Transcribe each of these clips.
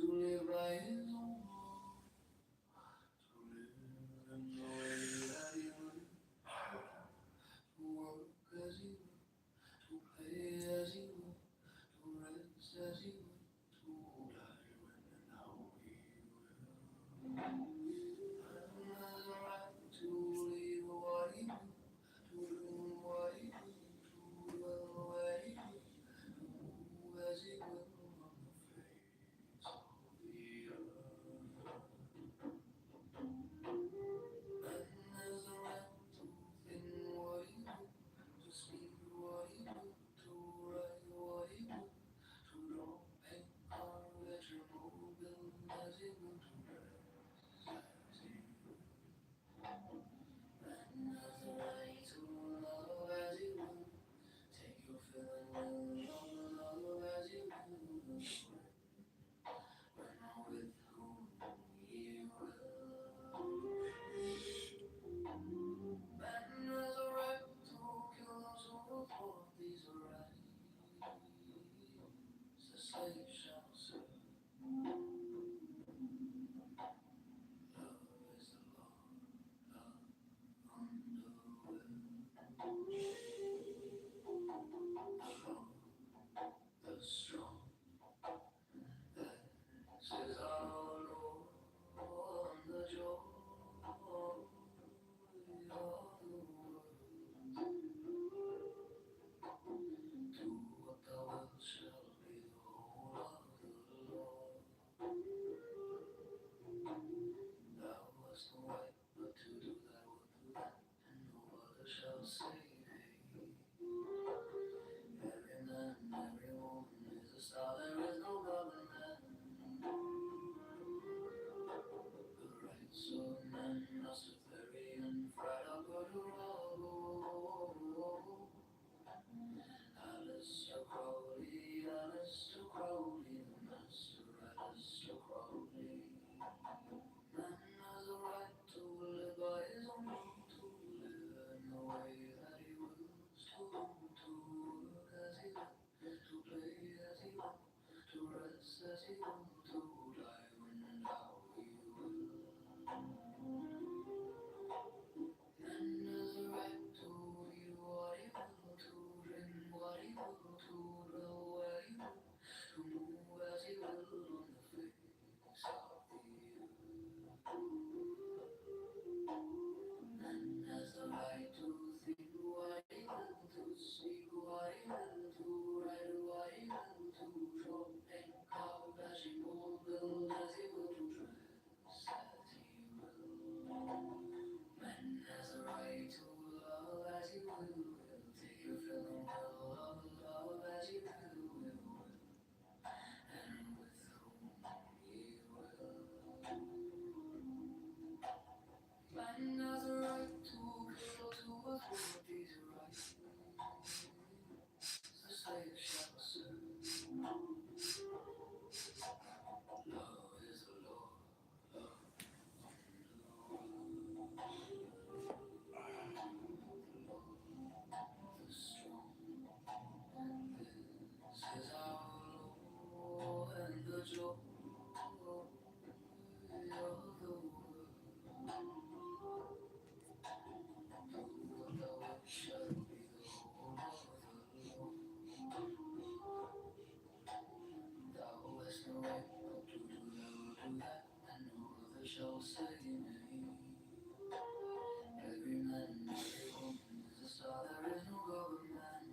To live by his own law, to live in the way that he would, to work as he would, to play as he would, to rest as he would, to die when and how he will. Man has a right to leave what he will, to do what he will, to dwell where he will, to move as he will on the face of the earth. Man has a right to think what he will, to speak what he will, to write what he will, to draw, paint, carve, etch, mold, build as he will, to rest as he will. Man has a right to love as he will, take your fill and will of the love as he will, when or with whom he will. Man has a right to kill or so forth, these are rights the slave shall serve. Love is the law of underwear. The strong, this is our Lord on the joy of the world. say, every man, every woman is a star. There is no government. The rights of men must vary and fried up or to roll. Alistair Crowley, Alistair Crowley, the master, Alistair Crowley. Man has a right to live by his own rule, to live in the way that he wills, to work as he will, to play as he will, to rest as he will, to die when and how he will. Man has a right to eat what he will, to drink what he will, to dwell where he will, to move as he will on the face of the earth. Man has the right to think what he will, to speak what he will, to write what he will, to draw and carve as he will, build as he will, to dress as he will. Man has the right to love as he will, take a fill and will love as he will, and with whom he will. Man has the right to kill or to withhold these rights. The slave shall serve. Love is the law. Love the strong. This is our law and the joy of the world. Shall be the whole of the law. Thou hast no right but to do that or do that, and no other shall say nay. Every man, every woman is a star, there is no government.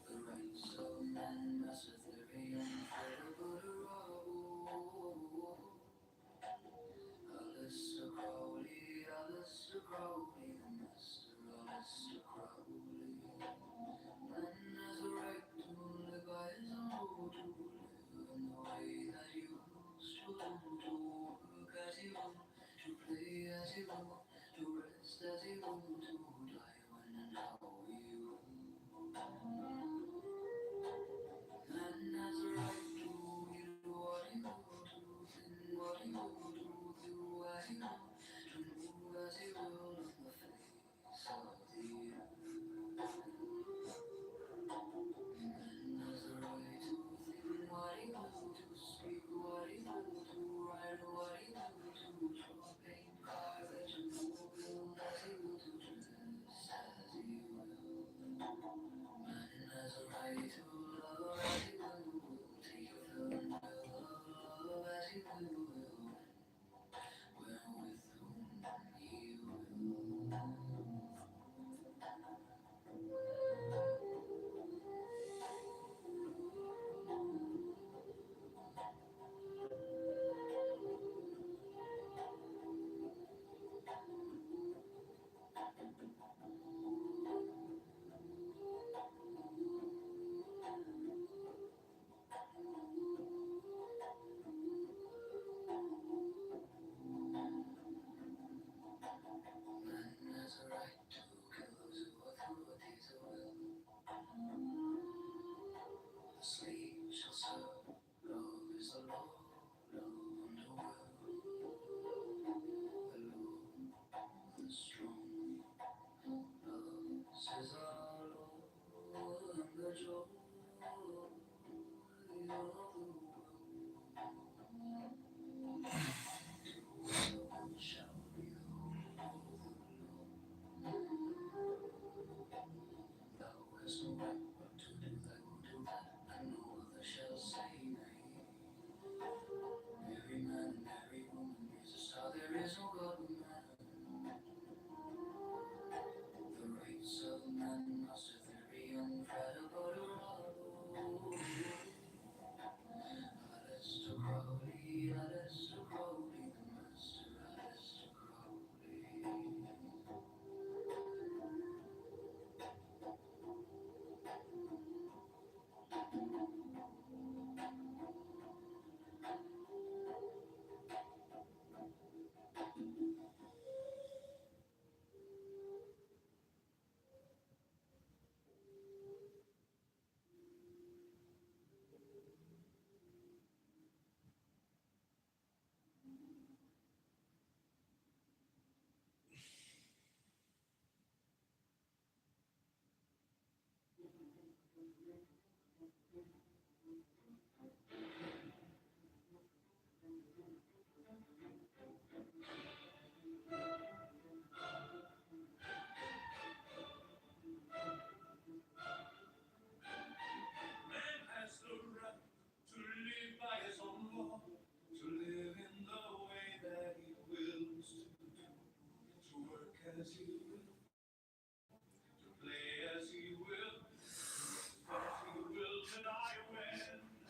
The rights of man must theory and fair but a rubble. Alistair Crowley, Alistair Crowley, the master, Alistair Crowley. Man has a right to live by his own rule, to live in the way that he wills, to work as he will, to play as he will, to rest as he will, to die when and how he will. Man has a right to eat what he will, to think what he will, to do as he will, to move as he will on the face of the earth. Man has a right to think what he will, to speak what he will, to write what he will, to draw, paint, carve, etch, and mold, build as he will, to dress as he will. Man has a right to love as he will, take a fill and will love as he will, when with whom he will. Man has the right to live by his own law, to live in the way that he wills to work as he will, to play as he will, what he will deny when.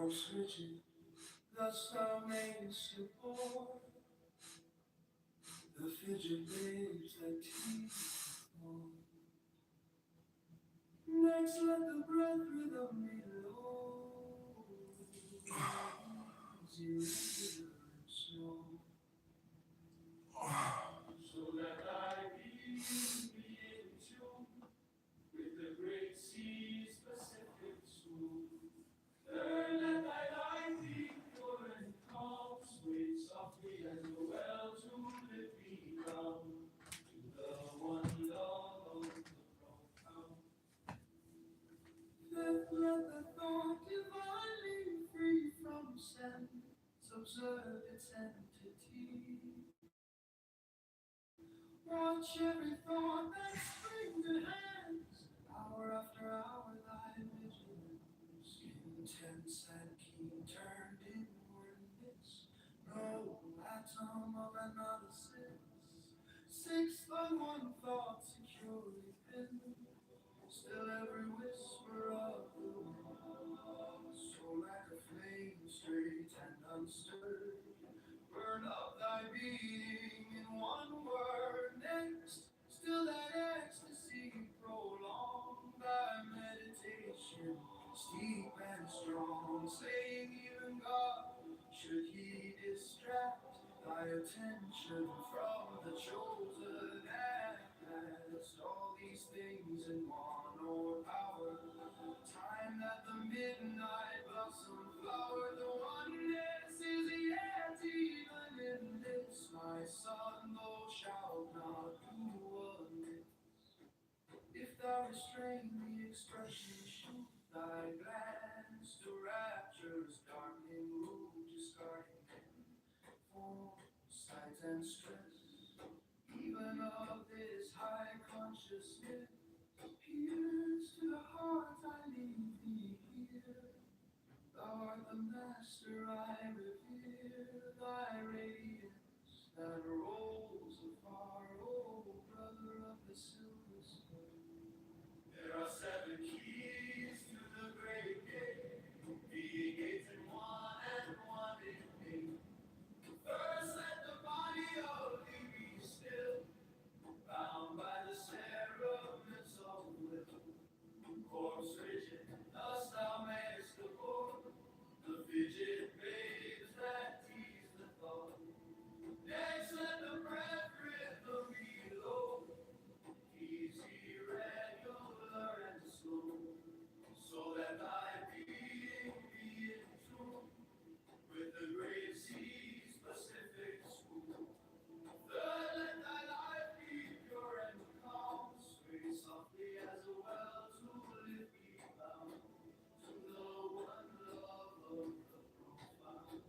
Force rigid, thus thou mayest abhor the fidget babes that tease more. Next let the breath rhythm be low, easy, regular, and slow, so that thy being be in tune with the great sea's Pacific swoop. Third, let thy life be pure and calm, sway softly as a well to live become, to the one love of the profound. Fifth, let the thought divinely free from sense observe its entity. Watch every thought that springs in hands, hour after hour thy vigilance, intense and keen, turned inwardness, no atom of analysis. Sixth, on one thought securely pinned, still every whisper of the wind, so like a flame straight and unstirred, burn up thy being in one word. Next, still that ecstasy prolong thy meditation, steep and strong, saying even God, should he distract thy attention from the chosen at last. All these things in one or power, time that the midnight blossom flower, the oneness is yet even in this, my son, thou shalt not do amiss. If thou restrain the expression, shoot thy glance to rapture's darkening mood, discarding form, sight, and stress, even of this high consciousness. Pierce to the heart, I leave thee here. Thou art the master I revere, thy radiance that rolls afar, O brother of the silver spur. There are seven keys to the great gate, being eight in one and one in eight. First, let the body of thee be still, bound by the cerements of will. Corpse rigid, thus thou mayest abhor the fidget babes that tease the thought. Next, let the breath rhythm be low, easy, regular, and slow, so that thy being be in tune with the great sea's Pacific swoop. Third, let thy life be pure and calm, sway softly as a well to live be bound, to the one love of the profound.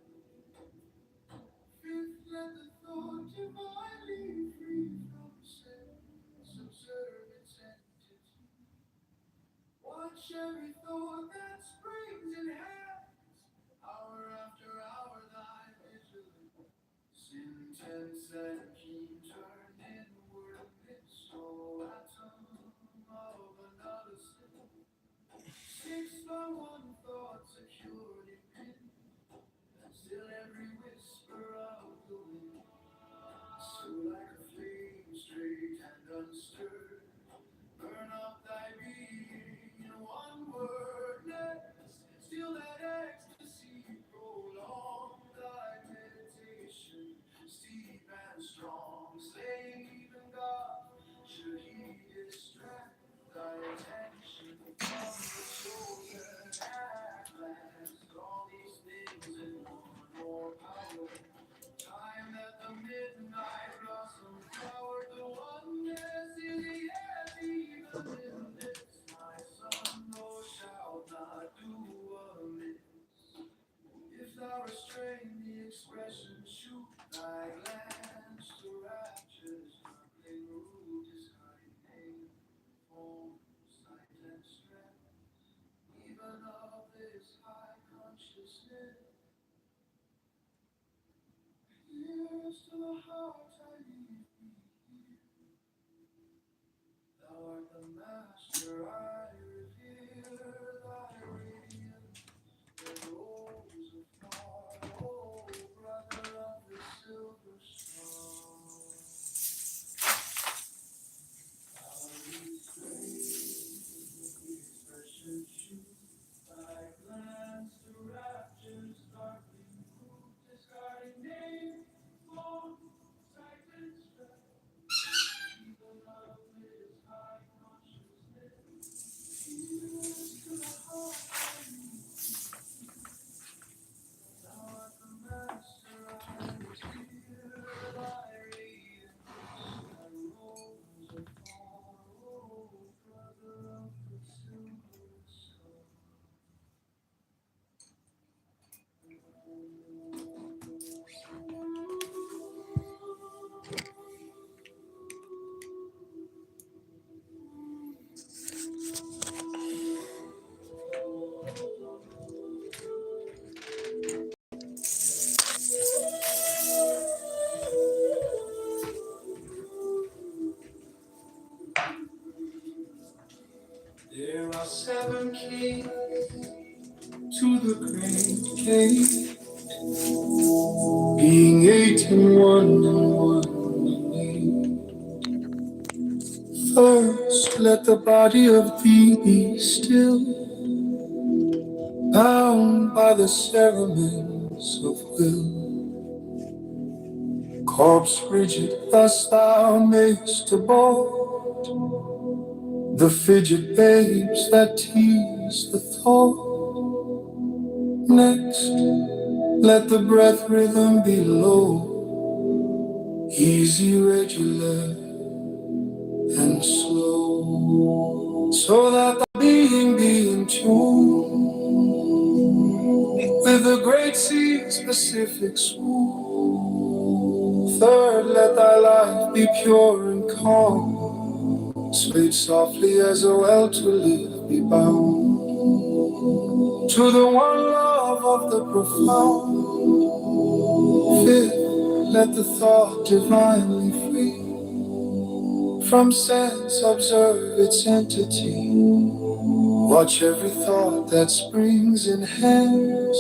Fifth, let the thought divinely free from sense observe its entity. Watch every thought that springs in hands, hour after hour thy vigilance, intense and keen, turned inward amidst all atom of analysis. Six by one thought securely pinned, still every whisper of the wind, so like a flame straight and unstirred, burn up thy being in one word. Next, still that ecstasy prolong thy meditation, steep and strong, slaying even God, should he distract thy attention from the chosen at last. All these things in one more power, time that the midnight blossom flower, the oneness is yet even in this, my son, thou shalt not do amiss. If thou restrain the expression, shoot thy glance to rapture's darkling root, discarding name, form, sight, and strength, even of this high consciousness. Years to the heart I leave thee here. Thou art the master I revere, thy radiance that rolls There are 7 keys to the great gate, being 8 and 1 and 1. First, let the body of thee be still, bound by the cerements of will. Corpse rigid, thus thou mayst abort the fidget babes that tease the thought. Next, let the breath rhythm be low, easy, regular, and slow, so that the being be in tune with the great sea's Pacific swoon. Third, let thy life be pure and calm, swayed softly as a well to live be bound to the one love of the profound. Fifth, let the thought divinely free from sense observe its entity. Watch every thought that springs in hands.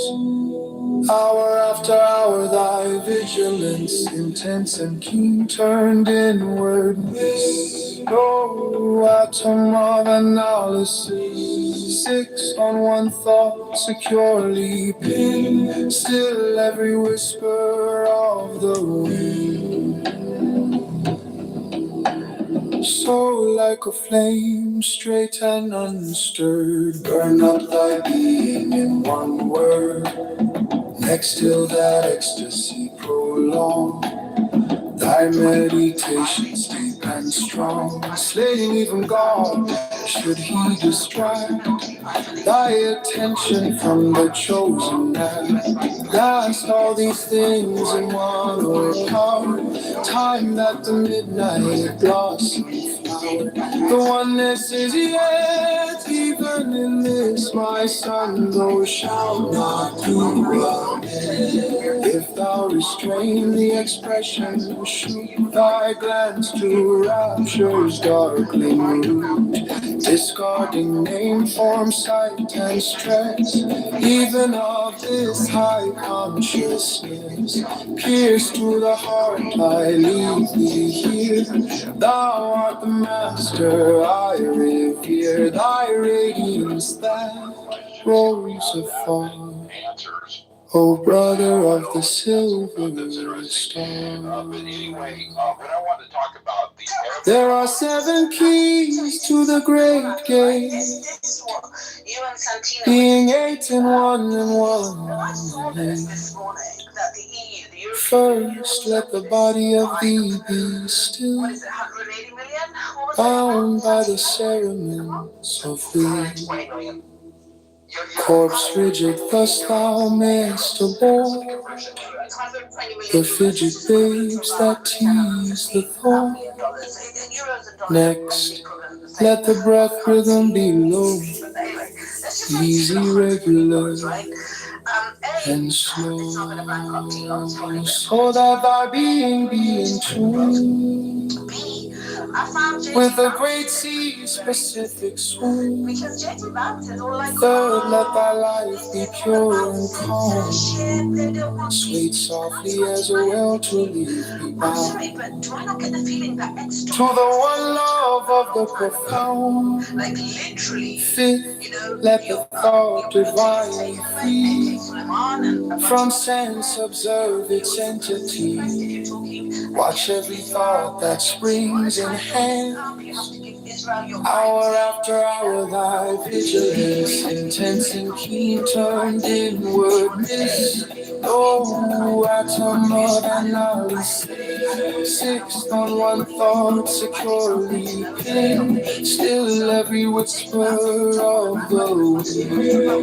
Hour after hour thy vigilance, intense and keen, turned inward miss no atom of analysis. 6 on one thought securely pinned, still every whisper of the wind. So like a flame, straight and unstirred, burn up thy being in one word. Next till that ecstasy prolong, thy meditations deep and strong, slaying even God, should he distract thy attention from the chosen man. Last all these things in one power, time that the midnight blossom flower. The oneness is yet, even in this, my son, thou shalt not do again. If thou restrain the expression, shoot thy glance to rapture's darkling root, discarding name, form, sight, and stress, even of this high consciousness. Pierce to the heart, I leave thee here. Thou art the master I revere, thy radiance that rose afar. O brother of the silver star. There are 7 keys to the great gate, being 8 and 1 and 1. First, let the body of thee be still, bound by the cerements of will. Corpse rigid, thus thou mayst abort the fidget babes that tease the thought. Next, let the breath rhythm be low, easy, regular, and slow, so that thy being be in tune with the great sea's Pacific swoon. Third, let thy life be pure and calm, swayed softly as a well to leave be bound to the one love of the profound. Fifth, let the thought divinely free from sense observe its entity. Watch every thought that springs in hands. Hour after hour thy vigilance, intense and keen, turned inward miss no atom of analysis. 6 on one thought securely pinned, still every whisper of the wind.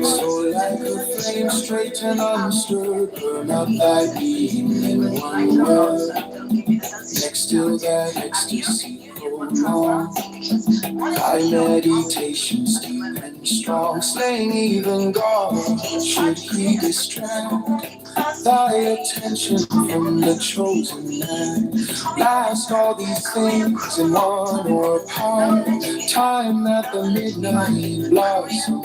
So like a flame straight and unstirred, burn up thy being in one word. Next till that ecstasy prolonged, thy meditations deep and strong, slaying even God. Should he distract thy attention from the chosen man? Last all these things in one or part. Time that the midnight blossom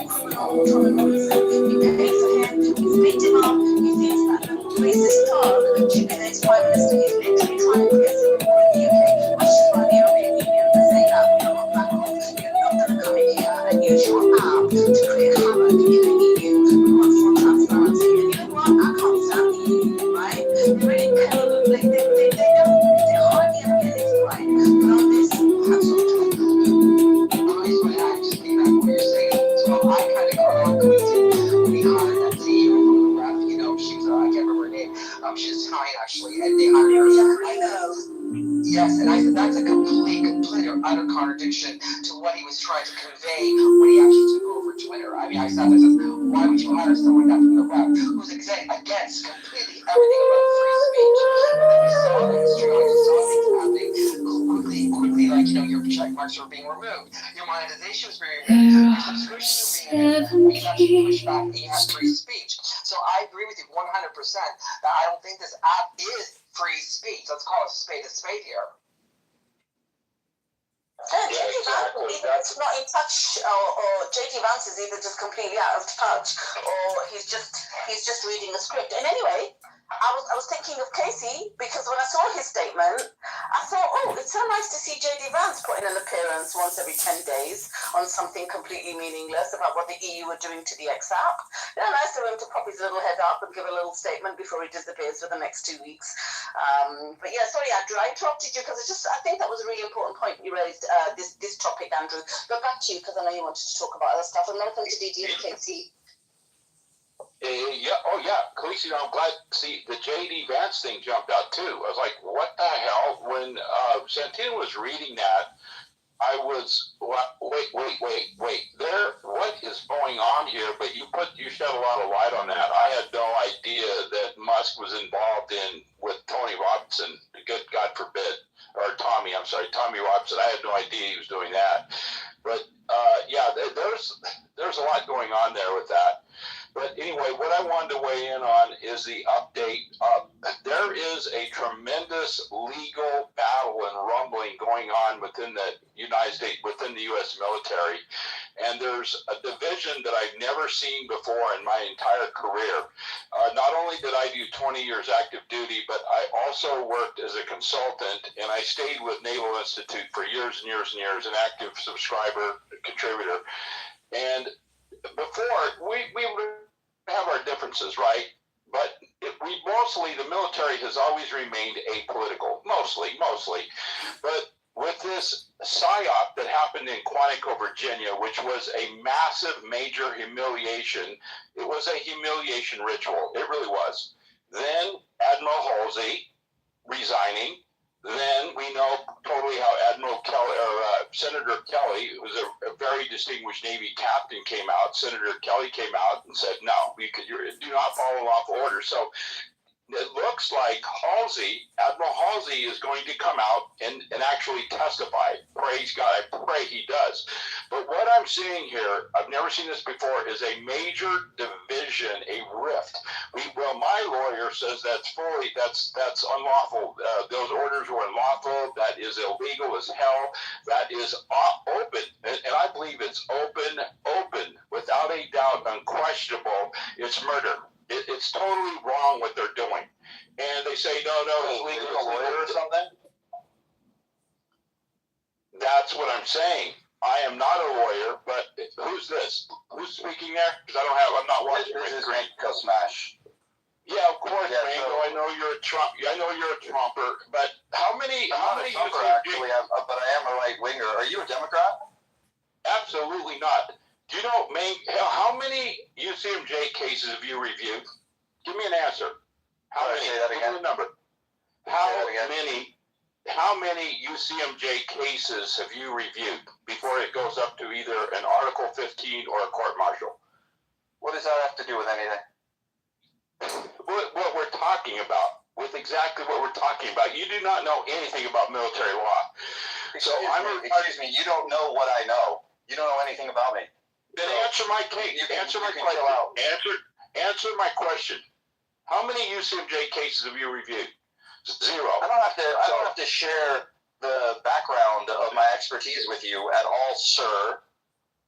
She's Italian, actually, and they hired her. I know. Yes, and I said that's a complete or utter contradiction to what he was trying to convey when he actually took over Twitter. I mean, I sat there and said, why would you hire someone like that from the left who's against completely everything about free speech? And then we saw things trying, we saw things happening quickly, like, your check marks were being removed, your monetization was being removed, your subscriptions were being removed, we actually pushed back and you had free speech. So I agree with you 100% that I don't think this app is free speech. Let's call a spade here. Yeah, exactly. That's not in touch, or JD Vance is either just completely out of touch, or he's just reading the script. And anyway, I was thinking of Casey because when I saw his statement, I thought, oh, it's so nice to see JD Vance put in an appearance once every 10 days on something completely meaningless about what the EU are doing to the X app. Nice of him to pop his little head up and give a little statement before he disappears for the next 2 weeks. But yeah, sorry, Andrew, I interrupted you because I think that was a really important point you raised, this topic, Andrew. But back to you because I know you wanted to talk about other stuff. And welcome to DD and Casey. Khaleesi, I'm glad. See, the J.D. Vance thing jumped out too. I was like, what the hell? When Santina was reading that, I was, wait. What is going on here? But you shed a lot of light on that. I had no idea that Musk was involved with Tony Robinson. Good God forbid, or Tommy. I'm sorry, Tommy Robinson. I had no idea he was doing that. But there's a lot going on there with that. But anyway, what I wanted to weigh in on is the update. There is a tremendous legal battle and rumbling going on within the United States, within the U.S. military. And there's a division that I've never seen before in my entire career. Not only did I do 20 years active duty, but I also worked as a consultant, and I stayed with Naval Institute for years and years and years, an active subscriber, contributor. And before, we have our differences, right? But the military has always remained apolitical, mostly. But with this PSYOP that happened in Quantico, Virginia, which was a massive, major humiliation, it was a humiliation ritual. It really was. Then Admiral Halsey resigning. Then we know totally how Senator Kelly, who was a very distinguished Navy captain, came out. Senator Kelly came out and said, no, you do not follow lawful orders. So it looks like Admiral Halsey is going to come out and actually testify. Praise God, I pray he does. But what I'm seeing here, I've never seen this before, is a major division, a rift. My lawyer says that's unlawful. Those orders were unlawful. That is illegal as hell. That is open, and I believe it's open, without a doubt, unquestionable. It's murder. It's totally wrong what they're doing. And they say, no, it's legal. A lawyer or something? That's what I'm saying. I am not a lawyer, but who's this? Who's speaking there? Because I'm not watching. This is Mango Smash. Yeah, of course, Mango. I know you're a Trumper, but how many? I'm not a Trumper, actually, but I am a right winger. Are you a Democrat? Absolutely not. Do you know, how many UCMJ cases have you reviewed? Give me an answer. How many? Say that again. Give me a number. How many UCMJ cases have you reviewed before it goes up to either an Article 15 or a court martial? What does that have to do with anything? What we're talking about, with exactly what we're talking about. You do not know anything about military law. Excuse me, you don't know what I know. You don't know anything about me. Then answer my case. Answer my question. Answer my question. How many UCMJ cases have you reviewed? 0. I don't have to share the background of my expertise with you at all, sir.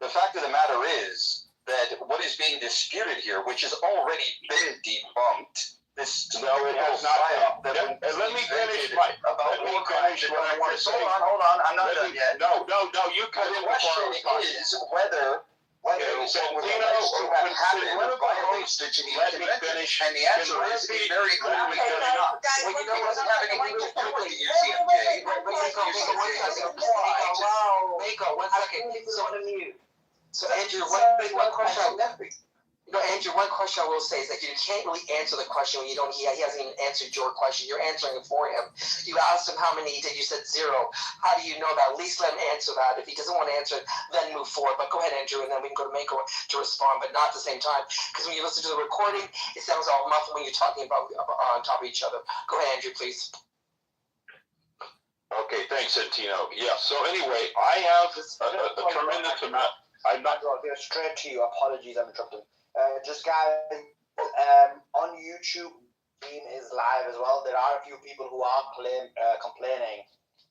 The fact of the matter is that what is being disputed here, which has already been debunked, No, it has not. Let me finish what I want to say. Hold on, I'm not done yet. No, you cut in The before I was question talking. is whether what was alleged to have happened violates the Geneva Convention, and the answer is it very clearly does not. Well, you know what doesn't have anything to do with the UCMJ. Mako, 1 second. So Andrew, one question I will say is that you can't really answer the question when you don't. He hasn't even answered your question. You're answering it for him. You asked him how many he did. You said 0. How do you know that? At least let him answer that. If he doesn't want to answer it, then move forward. But go ahead, Andrew, and then we can go to Mako to respond, but not at the same time. Because when you listen to the recording, it sounds all muffled when you're talking about on top of each other. Go ahead, Andrew, please. Okay, thanks, Santino. Yeah. So anyway, I have a tremendous amount. I'm not going to go straight to you. Apologies, I'm interrupting. Just guys, on YouTube, stream is live as well. There are a few people who are complaining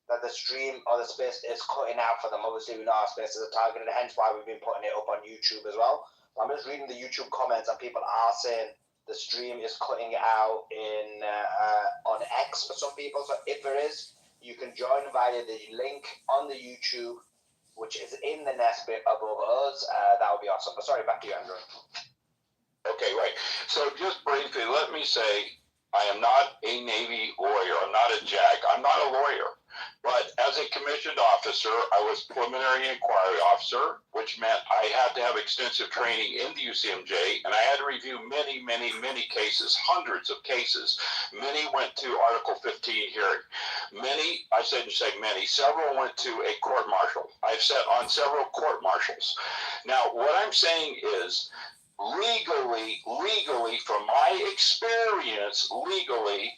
that the stream or the space is cutting out for them. Obviously, we know our spaces are targeted, hence why we've been putting it up on YouTube as well. So I'm just reading the YouTube comments, and people are saying the stream is cutting out in on X for some people. So if there is, you can join via the link on the YouTube, which is in the nest bit above us. That would be awesome. But sorry, back to you, Andrew. Okay, right. So just briefly, let me say I am not a Navy lawyer. I'm not a JAG. I'm not a lawyer. But as a commissioned officer, I was preliminary inquiry officer, which meant I had to have extensive training in the UCMJ, and I had to review many, many, many cases, hundreds of cases. Many went to Article 15 hearing. Several went to a court-martial. I've sat on several court-martials. Now, what I'm saying is, legally, from my experience, legally,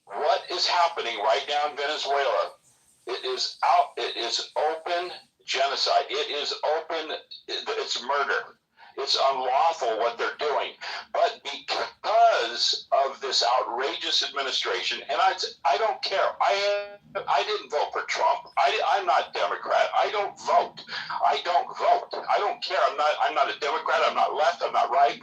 what is happening right now in Venezuela, it is open genocide. It is open, it's murder. It's unlawful what they're doing. But because of this outrageous administration, and I don't care. I didn't vote for Trump. I'm not Democrat. I don't vote. I don't care. I'm not a Democrat. I'm not left. I'm not right.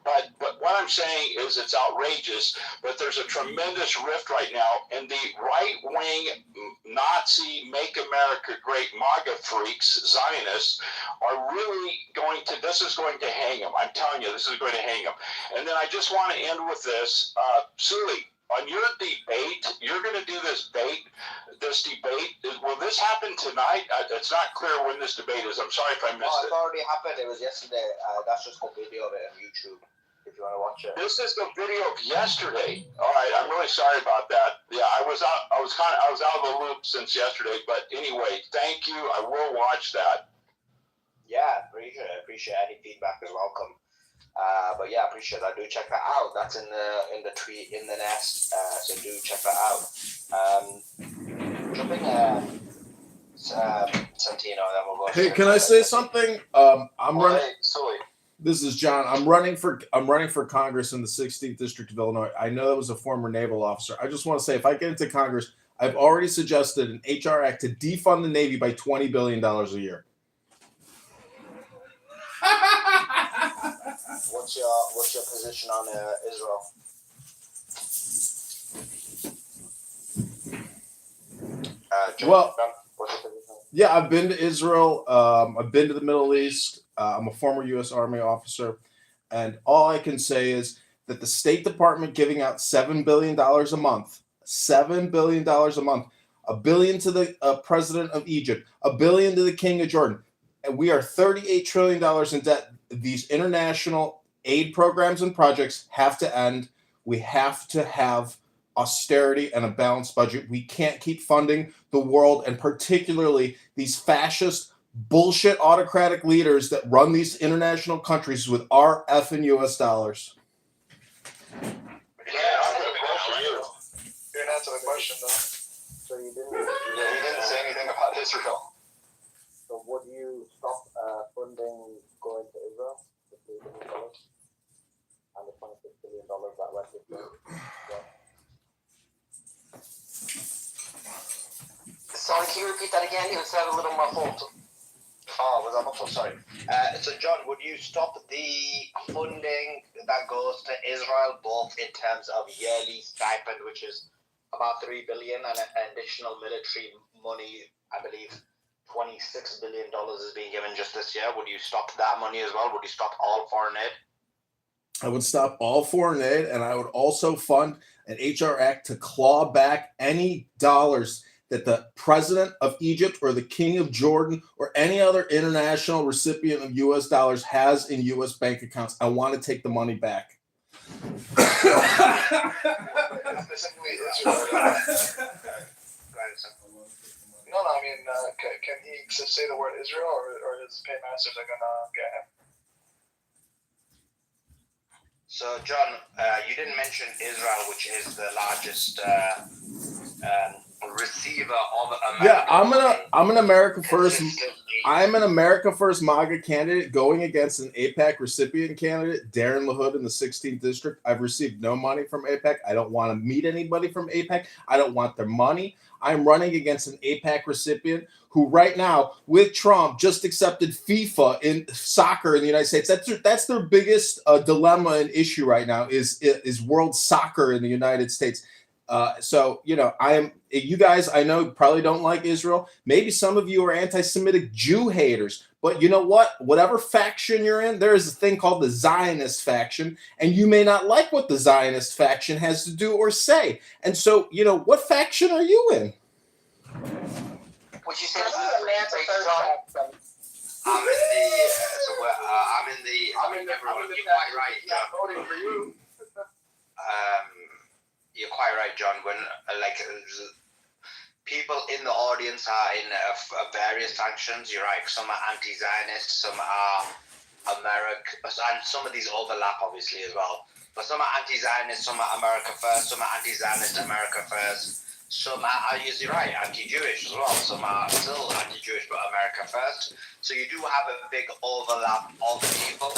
But what I'm saying is it's outrageous. But there's a tremendous rift right now, and the right-wing Nazi, Make America Great MAGA freaks, Zionists, are really going to. This is going to hang them. I'm telling you, this is going to hang them. And then I just want to end with this. Suli, on your debate, you're going to do this debate. Will this happen tonight? It's not clear when this debate is. I'm sorry if I missed it. It's already happened. It was yesterday. That's just a video of it on YouTube if you want to watch it. This is the video of yesterday. All right, I'm really sorry about that. Yeah, I was out of the loop since yesterday. But anyway, thank you. I will watch that. Yeah, appreciate any feedback is welcome. But yeah, appreciate that. Do check that out. That's in the tweet in the nest. So do check that out. Jumping Santino, then we'll go. Hey, can I say something? I'm running. Hey, Sully. This is John. I'm running for Congress in the 16th District of Illinois. I know that was a former naval officer. I just want to say, if I get into Congress, I've already suggested an HR act to defund the Navy by $20 billion a year. What's your position on Israel? Yeah, I've been to Israel. I've been to the Middle East. I'm a former U.S. Army officer, and all I can say is that the State Department giving out $7 billion a month, $7 billion a month, $1 billion to the president of Egypt, $1 billion to the King of Jordan, and we are $38 trillion in debt. These international aid programs and projects have to end. We have to have austerity and a balanced budget. We can't keep funding the world, and particularly these fascist bullshit autocratic leaders that run these international countries with our effing US dollars. Yeah, I'm going to vote for you. You didn't answer the question, though. So you didn't. Yeah, he didn't say anything about Israel. So would you stop funding Can you repeat that again? You said a little muffled. Oh, was that muffled? Sorry. So, John, would you stop the funding that goes to Israel, both in terms of yearly stipend, which is about $3 billion, and additional military money? I believe $26 billion is being given just this year. Would you stop that money as well? Would you stop all foreign aid? I would stop all foreign aid, and I would also fund an HR Act to claw back any dollars that the president of Egypt or the king of Jordan or any other international recipient of U.S. dollars has in U.S. bank accounts. I want to take the money back. Specifically Israel. No, I mean, can he just say the word Israel, or his paymasters are gonna get him? So, John, you didn't mention Israel, which is the largest receiver of American Yeah, I'm an America First. consistently. I'm an America First MAGA candidate going against an AIPAC recipient candidate, Darren LaHood in the 16th district. I've received no money from AIPAC. I don't want to meet anybody from AIPAC. I don't want their money. I'm running against an AIPAC recipient who right now, with Trump, just accepted FIFA in soccer in the United States. That's their biggest dilemma and issue right now is world soccer in the United States. So, you know, you guys, I know probably don't like Israel. Maybe some of you are anti-Semitic Jew haters, but you know what? Whatever faction you're in, there is a thing called the Zionist faction, and you may not like what the Zionist faction has to do or say. And so, you know, what faction are you in? Would you say I'm You're quite right. Voting for you. You're quite right, John. When people in the audience are in various factions, you're right. Some are anti-Zionist, some are America, and some of these overlap obviously as well. But some are anti-Zionist, some are America First, some are anti-Zionist, America First. Some are, you're right, anti-Jewish as well. Some are still anti-Jewish, but America First. So you do have a big overlap of people.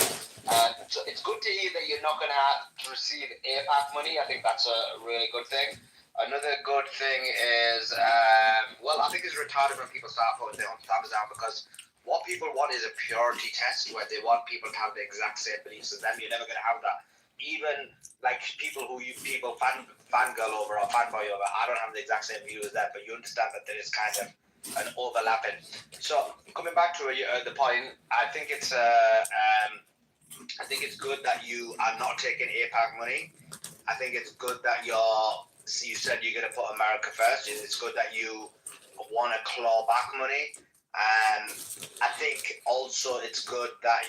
So it's good to hear that you're not going to receive AIPAC money. I think that's a really good thing. Another good thing is, I think it's retarded when people start putting their own thumbs down, because what people want is a purity test where they want people to have the exact same beliefs as them. You're never going to have that. Even like people fangirl over or fanboy over, I don't have the exact same view as them, but you understand that there is kind of an overlapping. So coming back to the point, I think it's good that you are not taking AIPAC money. I think it's good that you said you're going to put America first. It's good that you want to claw back money. I think also it's good that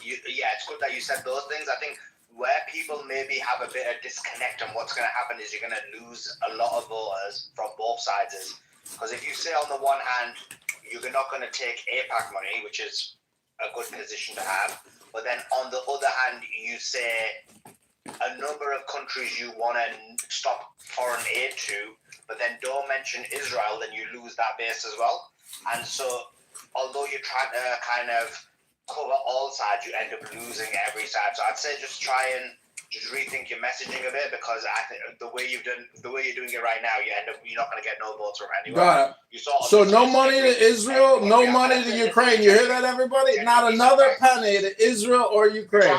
it's good that you said those things. I think where people maybe have a bit of disconnect on what's going to happen is you're going to lose a lot of voters from both sides. Because if you say on the one hand, you're not going to take AIPAC money, which is a good position to have, but then on the other hand, you say a number of countries you want to stop foreign aid to, but then don't mention Israel, then you lose that base as well. And so, although you're trying to kind of cover all sides, you end up losing every side. So I'd say just try and just rethink your messaging a bit, because I think the way you're doing it right now, you're not going to get no votes from anywhere. So no money to Israel, no money to Ukraine. You hear that, everybody? Not another penny to Israel or Ukraine.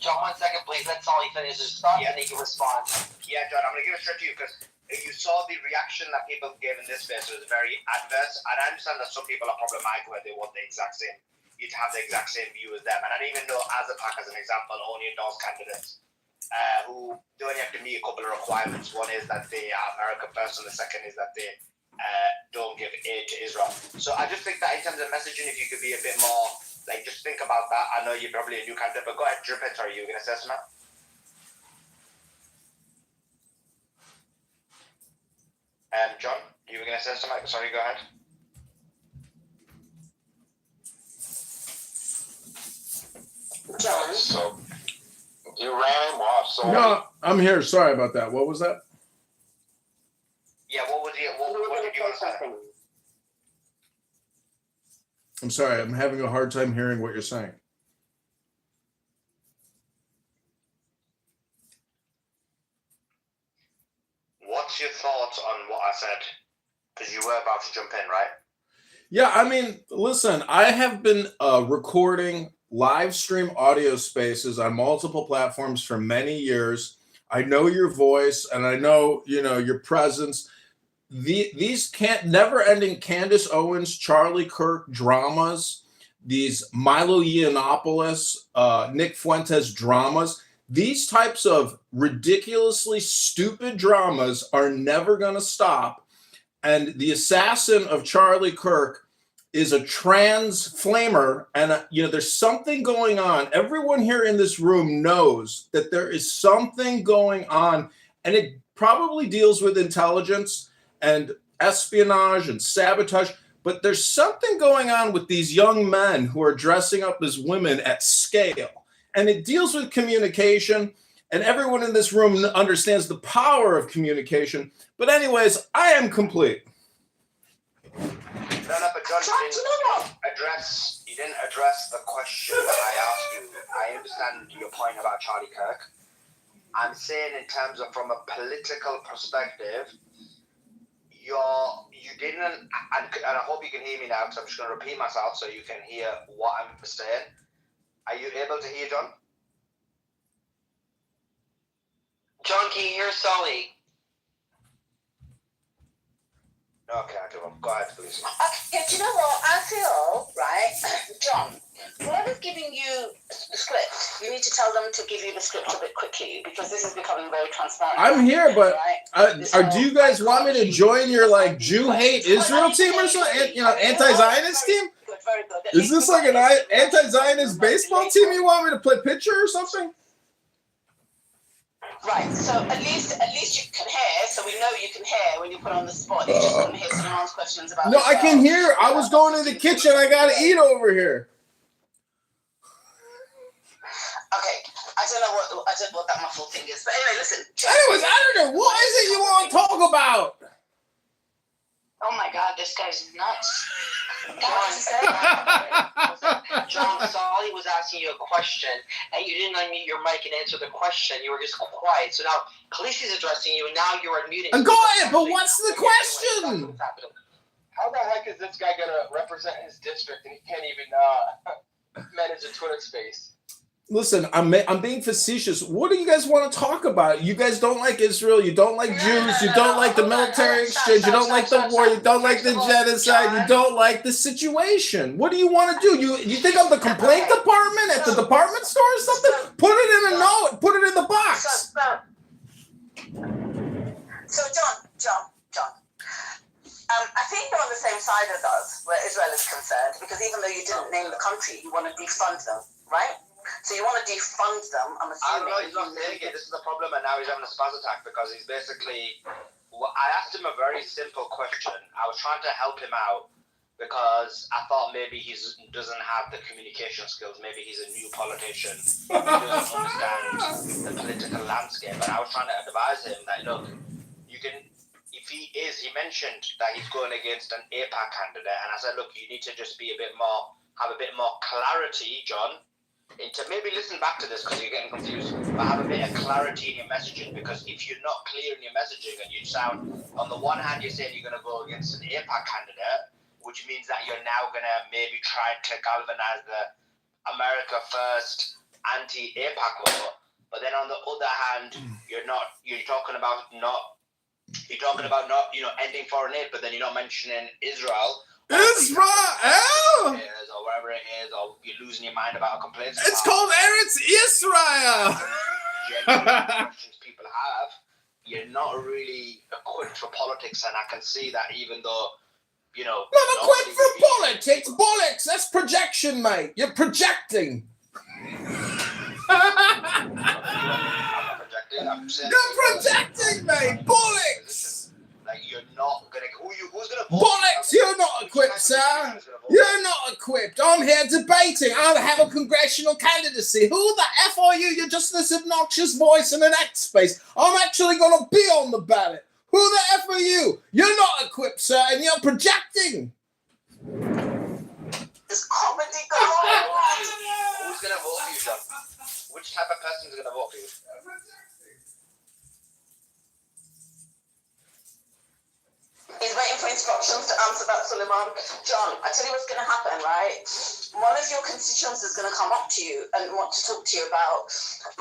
John, 1 second, please. Let's all he finishes stuff, and he can respond. Yeah, John, I'm going to give it straight to you, because you saw the reaction that people gave in this space was very adverse, and I understand that some people are problematic where they want the exact same, you to have the exact same view as them. And I even know as a PAC, as an example, only endorse candidates who don't have to meet a couple of requirements. One is that they are America First, and the second is that they don't give aid to Israel. So I just think that in terms of messaging, if you could be a bit more, just think about that. I know you're probably a new candidate, but go ahead, Drip it. Sorry, you were going to say something? John, you were going to say something? Sorry, go ahead. John. So you ran him off. So No, I'm here. Sorry about that. What was that? Yeah, what did you want to say? I'm sorry. I'm having a hard time hearing what you're saying. What's your thoughts on what I said? Because you were about to jump in, right? Yeah, I mean, listen, I have been recording live stream audio spaces on multiple platforms for many years. I know your voice and I know, your presence. These never-ending Candace Owens, Charlie Kirk dramas, these Milo Yiannopoulos, Nick Fuentes dramas, these types of ridiculously stupid dramas are never going to stop. And the assassin of Charlie Kirk is a trans flamer, and there's something going on. Everyone here in this room knows that there is something going on, and it probably deals with intelligence and espionage and sabotage. But there's something going on with these young men who are dressing up as women at scale, and it deals with communication. And everyone in this room understands the power of communication. But anyways, I am complete. No, but John, you didn't address the question that I asked you. I understand your point about Charlie Kirk. I'm saying in terms of from a political perspective, you didn't, and I hope you can hear me now because I'm just going to repeat myself so you can hear what I'm saying. Are you able to hear, John? John, can you hear Sully? Okay, I do. Go ahead, please. Okay, do you know what? I feel, right, John, whoever's giving you the script, you need to tell them to give you the script a bit quickly because this is becoming very transparent. I'm here, but right? do you guys want me to join your Jew hate Israel team or something? Anti-Zionist team? Good, very good. Is this like an anti-Zionist baseball team you want me to play pitcher or something? Right, so at least you can hear, so we know you can hear when you put on the spot. You just couldn't hear someone's questions about No, I can hear. I was going to the kitchen. I got to eat over here. Okay, I don't know what that muffled thing is, but anyway, listen. Anyways, I don't know. What is it you want to talk about? Oh my God, this guy's nuts. John, Solly was asking you a question, and you didn't unmute your mic and answer the question. You were just quiet. So now Khaleesi's addressing you, and now you're unmuting. Go ahead, but what's the question? How the heck is this guy going to represent his district, and he can't even manage a Twitter space? Listen, I'm being facetious. What do you guys want to talk about? You guys don't like Israel. You don't like Jews. You don't like the military exchange. You don't like the war. You don't like the genocide. You don't like the situation. What do you want to do? You think I'm the complaint department at the department store or something? Put it in a note. Put it in the box. So John. I think you're on the same side as us where Israel is concerned because even though you didn't name the country, you want to defund them, right? So you want to defund them, I'm assuming. No, he's not saying it. This is the problem, and now he's having a spaz attack because he's basically... I asked him a very simple question. I was trying to help him out because I thought maybe he doesn't have the communication skills. Maybe he's a new politician. He doesn't understand the political landscape. And I was trying to advise him that, look, you can... If he mentioned that he's going against an APAC candidate, and I said, look, you need to just be have a bit more clarity, John, into maybe listen back to this because you're getting confused, but have a bit of clarity in your messaging because if you're not clear in your messaging and you sound, on the one hand, you're saying you're going to go against an APAC candidate, which means that you're now going to maybe try to galvanize the America First anti-APAC vote, but then on the other hand, you're talking about not ending foreign aid, but then you're not mentioning Israel. Israel! Or wherever it is, or you're losing your mind about a complaint. It's called Eretz Israel! Genuine questions people have, you're not really equipped for politics, and I can see that even though, Not equipped for politics! Bollocks! That's projection, mate! You're projecting! You're projecting, mate! Bollocks! Like, you're not gonna. Who's gonna vote? Bollocks! You're not equipped, sir! You're not equipped! I'm here debating! I have a congressional candidacy! Who the F are you? You're just this obnoxious voice in an X space! I'm actually gonna be on the ballot! Who the F are you? You're not equipped, sir, and you're projecting! This comedy going on! Who's gonna vote for you, John? Which type of person is gonna vote for you? He's waiting for instructions to answer that, Suleiman. John, I tell you what's going to happen, right? One of your constituents is going to come up to you and want to talk to you about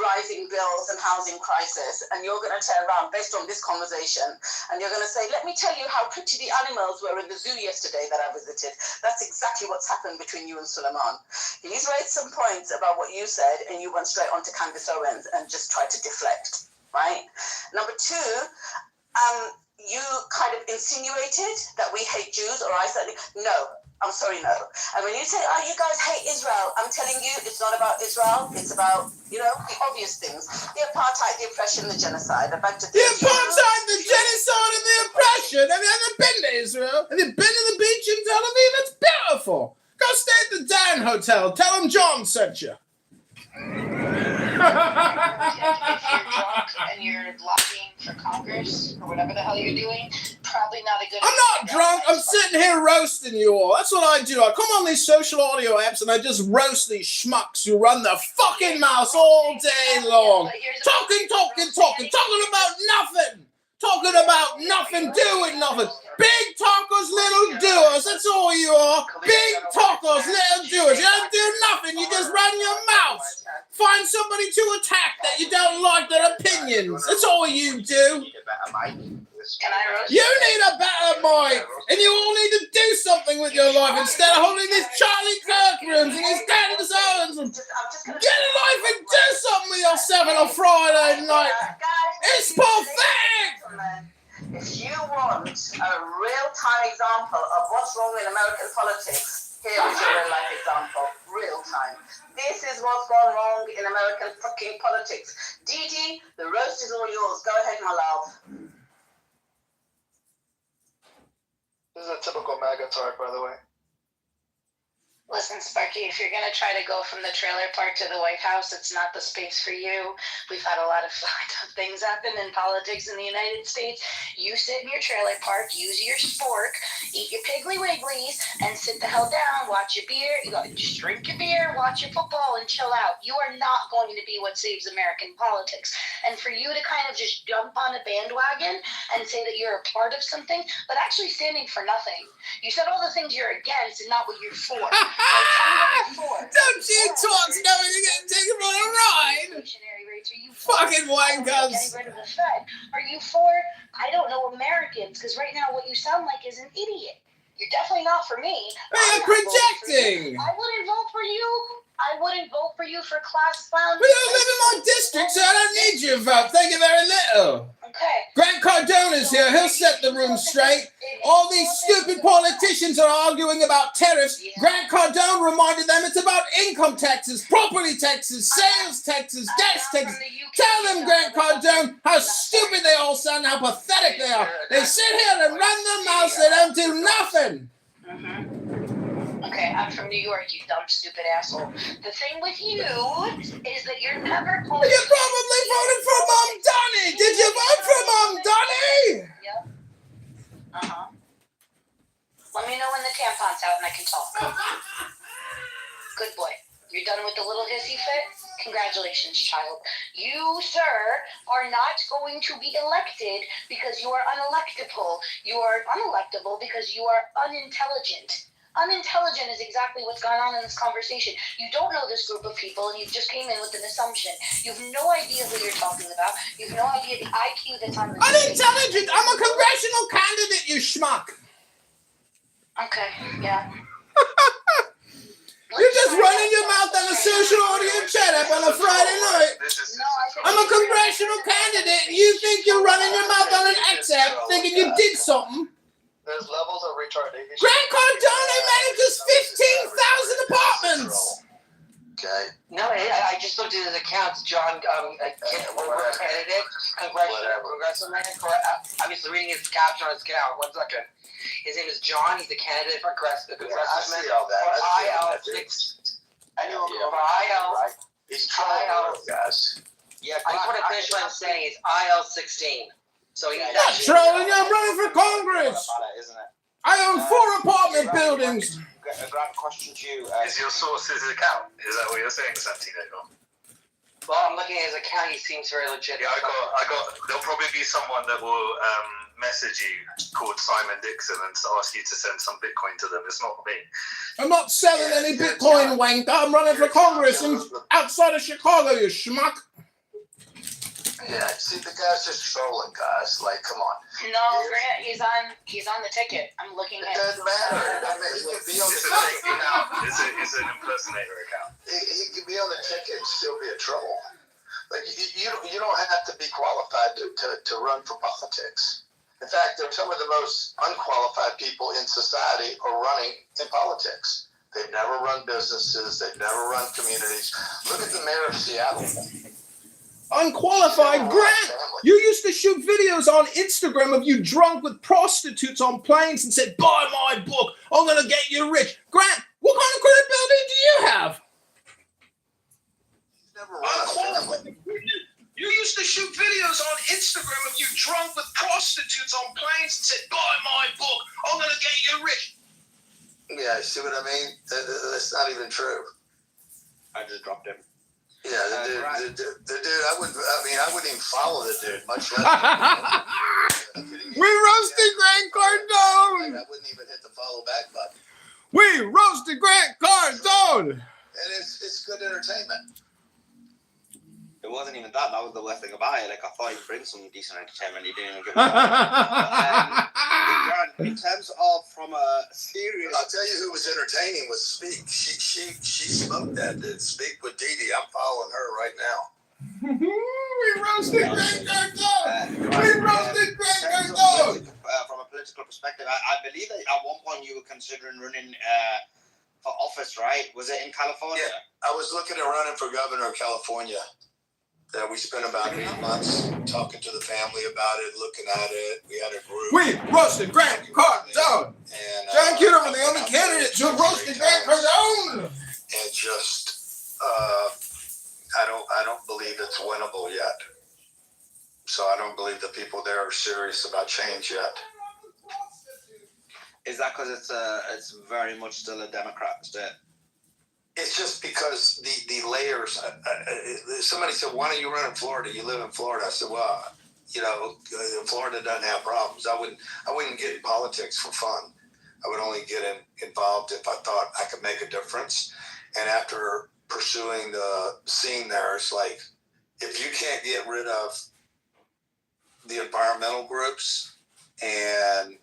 rising bills and housing crisis, and you're going to turn around based on this conversation, and you're going to say, let me tell you how pretty the animals were in the zoo yesterday that I visited. That's exactly what's happened between you and Suleiman. He's raised some points about what you said, and you went straight on to Candace Owens and just tried to deflect, right? Number two, you kind of insinuated that we hate Jews, or I certainly, no, I'm sorry, no. And when you say, oh, you guys hate Israel, I'm telling you, it's not about Israel, it's about, the obvious things. The apartheid, the oppression, the genocide. I'd like to The apartheid, the genocide, and the oppression. Have you ever been to Israel? Have you been to the beach in Tel Aviv? It's beautiful. Go stay at the Dan Hotel. Tell them John sent you. If you're drunk and you're lobbying for Congress or whatever the hell you're doing, probably not a good idea. I'm not drunk. I'm sitting here roasting you all. That's what I do. I come on these social audio apps and I just roast these schmucks who run their fucking mouths all day long. Talking about nothing. Talking about nothing, doing nothing. Big talkers, little doers. That's all you are. Big talkers, little doers. You don't do nothing. You just run your mouth. Find somebody to attack that you don't like their opinions. That's all you do. Can I roast You need a better mic. And you all need to do something with your life instead of holding these Charlie Kirk rooms and these Candace Owens. Get a life and do something with yourself on a Friday night. It's pathetic. If you want a real-time example of what's wrong in American politics, here is your real-life example. Real-time. This is what's gone wrong in American fucking politics. Dee, the roast is all yours. Go ahead, my love. This is a typical MAGA talk, by the way. Listen, Sparky, if you're going to try to go from the trailer park to the White House, it's not the space for you. We've had a lot of fucked up things happen in politics in the United States. You sit in your trailer park, use your spork, eat your Piggly Wigglies, and sit the hell down, watch your beer, just drink your beer, watch your football, and chill out. You are not going to be what saves American politics. And for you to kind of just jump on a bandwagon and say that you're a part of something, but actually standing for nothing. You said all the things you're against and not what you're for. Don't you talk knowing you're getting taken for a ride? Fucking wankers. Getting rid of the Fed. Are you for, I don't know, Americans? Because right now what you sound like is an idiot. You're definitely not for me. You're projecting. I wouldn't vote for you. I wouldn't vote for you for class clown. We don't live in my district, so I don't need your vote. Thank you very little. Okay. Grant Cardone's here. He'll set the room straight. All these stupid politicians are arguing about tariffs. Grant Cardone reminded them it's about income taxes, property taxes, sales taxes, gas taxes. Tell them, Grant Cardone, how stupid they all sound, how pathetic they are. They sit here and run their mouths. They don't do nothing. Okay, I'm from New York, you dumb, stupid asshole. The thing with you is that you're never going to... You probably voted for Mom Donnie. Did you vote for Mom Donnie? Yep. Uh-huh. Let me know when the tampon's out and I can talk. Good boy. You're done with the little hissy fit? Congratulations, child. You, sir, are not going to be elected because you are unelectable. You are unelectable because you are unintelligent. Unintelligent is exactly what's gone on in this conversation. You don't know this group of people, and you just came in with an assumption. You have no idea who you're talking about. You have no idea the IQ that's on the Unintelligent! I'm a congressional candidate, you schmuck! Okay, yeah. You're just running your mouth on a social audio chat up on a Friday night. I'm a congressional candidate. You think you're running your mouth on an X app thinking you did something? There's levels of retardation. Grant Cardone manages 15,000 apartments. Okay. No, I just looked at his accounts. John, candidate, Congressman. Obviously, reading his caption on his account. 1 second. His name is John. He's the candidate for Congressman. I see all that. IL6. I knew him for IL. He's trying, guys. Yeah, I just want to finish what I'm saying. It's IL16. So he's not trolling. I'm running for Congress. Isn't it? I own 4 apartment buildings. Grant, question to you. Is your source his account? Is that what you're saying, Santino? Well, I'm looking at his account. He seems very legit. Yeah, I got. There'll probably be someone that will message you called Simon Dixon and ask you to send some Bitcoin to them. It's not me. I'm not selling any Bitcoin, wanker. I'm running for Congress outside of Chicago, you schmuck. Yeah, see, the guy's just trolling, guys. Like, come on. No, Grant, he's on the ticket. I'm looking It at. doesn't matter. I mean, he could be on the fake account. It's an impersonator account. He could be on the ticket and still be a troll. Like, you don't have to be qualified to run for politics. In fact, some of the most unqualified people in society are running in politics. They've never run businesses. They've never run communities. Look at the mayor of Seattle. Unqualified, Grant. You used to shoot videos on Instagram of you drunk with prostitutes on planes and said, "Buy my book. I'm gonna get you rich." Grant, what kind of credibility do you have? Never run. You used to shoot videos on Instagram of you drunk with prostitutes on planes and said, "Buy my book. I'm gonna get you rich." Yeah, see what I mean? That's not even true. I just dropped him. Yeah, the dude, I wouldn't even follow the dude, much less. We roasted Grant Cardone. I wouldn't even hit the follow back button. We roasted Grant Cardone. And it's good entertainment. It wasn't even that. That was the worst thing about it. Like, I thought you'd bring some decent entertainment. You didn't even give me that. In terms of from a serious... I'll tell you who was entertaining was Speak. She smoked that dude. Speak with Dee Dee. I'm following her right now. We roasted Grant Cardone. We roasted Grant Cardone. From a political perspective, I believe that at one point you were considering running for office, right? Was it in California? Yeah, I was looking at running for governor of California. We spent about 8 months talking to the family about it, looking at it. We had a group. We roasted Grant Cardone. And John Kitover, the only candidate to roasted Grant Cardone. And just, I don't believe it's winnable yet. So I don't believe the people there are serious about change yet. Is that because it's very much still a Democrat state? It's just because the layers. Somebody said, "Why don't you run in Florida? You live in Florida." I said, "Well, Florida doesn't have problems. I wouldn't get in politics for fun. I would only get involved if I thought I could make a difference." And after pursuing the scene there, it's like, if you can't get rid of the environmental groups and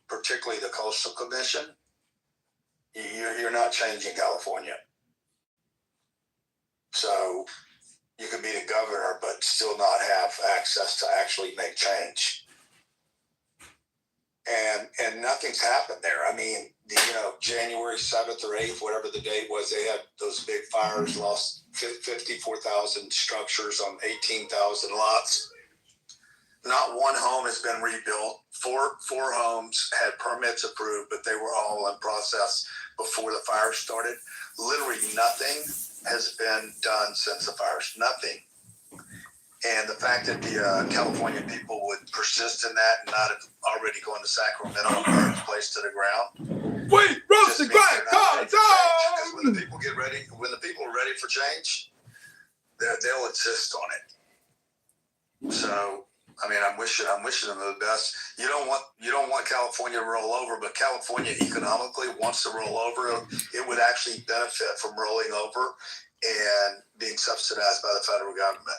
particularly the Coastal Commission, you're not changing California. So you could be the governor, but still not have access to actually make change. And nothing's happened there. I mean, January 7th or 8th, whatever the date was, they had those big fires, lost 54,000 structures on 18,000 lots. Not one home has been rebuilt. Four homes had permits approved, but they were all in process before the fire started. Literally nothing has been done since the fires. Nothing. And the fact that the California people would persist in that and not have already gone to Sacramento and burn the place to the ground. We roasted Grant Cardone. Because when the people are ready for change, they'll insist on it. So, I mean, I'm wishing them the best. You don't want California to roll over, but California economically wants to roll over. It would actually benefit from rolling over and being subsidized by the federal government.